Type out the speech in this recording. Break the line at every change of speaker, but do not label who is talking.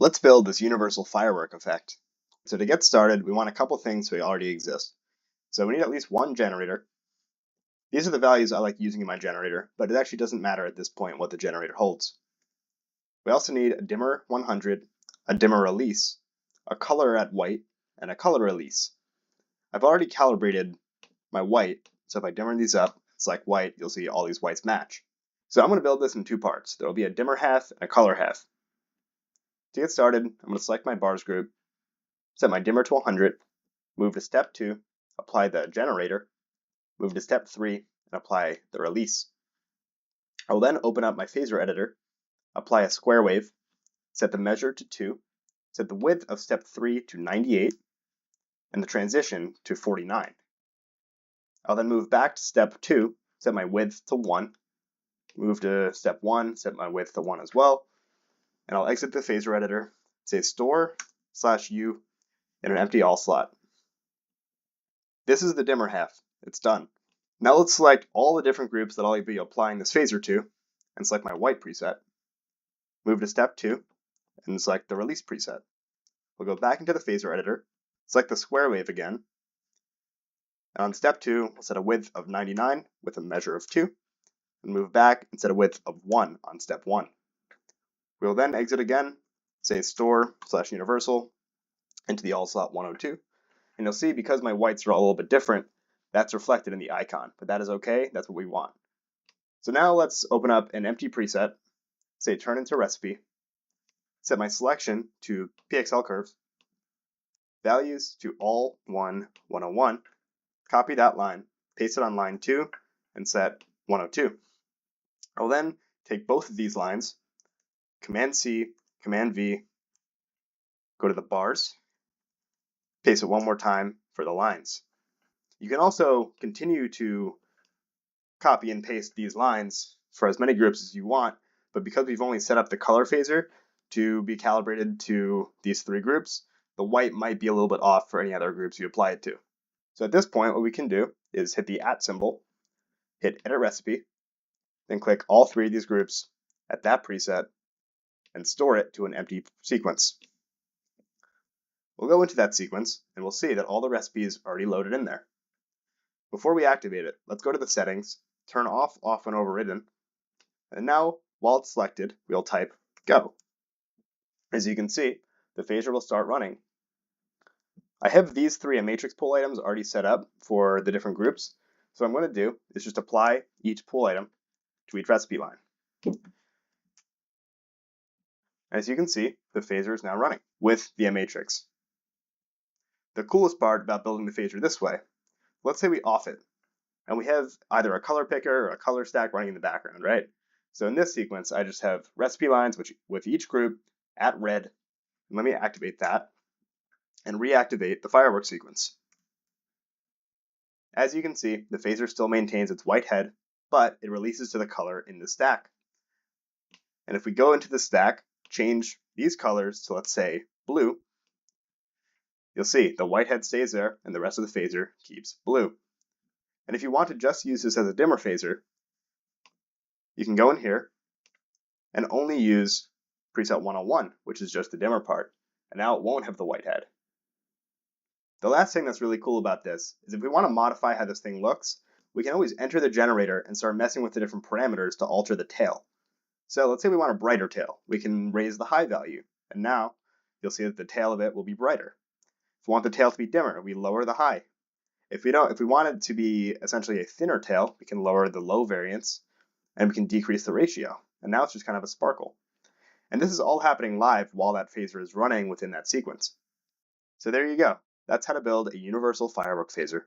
Let's build this universal firework effect. So to get started, we want a couple things that already exist. So we need at least one generator. These are the values I like using in my generator, but it actually doesn't matter at this point what the generator holds. We also need a dimmer 100, a dimmer release, a color at white, and a color release. I've already calibrated my white, so if I dimmer these up, select white, you'll see all these whites match. So I'm going to build this in two parts. There will be a dimmer half and a color half. To get started, I'm going to select my bars group, set my dimmer to 100, move to step 2, apply the generator, move to step 3, and apply the release. I will then open up my phaser editor, apply a square wave, set the measure to 2, set the width of step 3 to 98, and the transition to 49. I'll then move back to step 2, set my width to 1, move to step 1, set my width to 1 as well, and I'll exit the phaser editor, say store/u in an empty all slot. This is the dimmer half. It's done. Now let's select all the different groups that I'll be applying this phaser to, and select my white preset. Move to step 2, and select the release preset. We'll go back into the phaser editor, select the square wave again, and on step 2, we'll set a width of 99 with a measure of 2, and move back and set a width of 1 on step 1. We will then exit again, say store/universal, into the all slot 102, and you'll see because my whites are all a little bit different, that's reflected in the icon, but that is okay, that's what we want. So now let's open up an empty preset, say turn into recipe, set my selection to PXL curves, values to all 101, copy that line, paste it on line 2, and set 102. I'll then take both of these lines, Command C, Command V, go to the bars, paste it one more time for the lines. You can also continue to copy and paste these lines for as many groups as you want, but because we've only set up the color phaser to be calibrated to these 3 groups, the white might be a little bit off for any other groups you apply it to. So at this point, what we can do is hit the @ symbol, hit edit recipe, then click all 3 of these groups at that preset and store it to an empty sequence. We'll go into that sequence and we'll see that all the recipes are already loaded in there. Before we activate it, let's go to the settings, turn off when overridden, and now while it's selected, we'll type go. As you can see, the phaser will start running. I have these 3 matrix pull items already set up for the different groups, so what I'm going to do is just apply each pull item to each recipe line. As you can see, the phaser is now running with the matrix. The coolest part about building the phaser this way, let's say we off it, and we have either a color picker or a color stack running in the background, right? So in this sequence, I just have recipe lines with each group at red. And let me activate that and reactivate the firework sequence. As you can see, the phaser still maintains its white head, but it releases to the color in the stack. And if we go into the stack, change these colors to, let's say, blue, you'll see the white head stays there and the rest of the phaser keeps blue. And if you want to just use this as a dimmer phaser, you can go in here and only use preset 101, which is just the dimmer part, and now it won't have the white head. The last thing that's really cool about this is if we want to modify how this thing looks, we can always enter the generator and start messing with the different parameters to alter the tail. So let's say we want a brighter tail. We can raise the high value, and now you'll see that the tail of it will be brighter. If we want the tail to be dimmer, we lower the high. If we want it to be essentially a thinner tail, we can lower the low variance, and we can decrease the ratio. And now it's just kind of a sparkle. And this is all happening live while that phaser is running within that sequence. So there you go. That's how to build a universal firework phaser.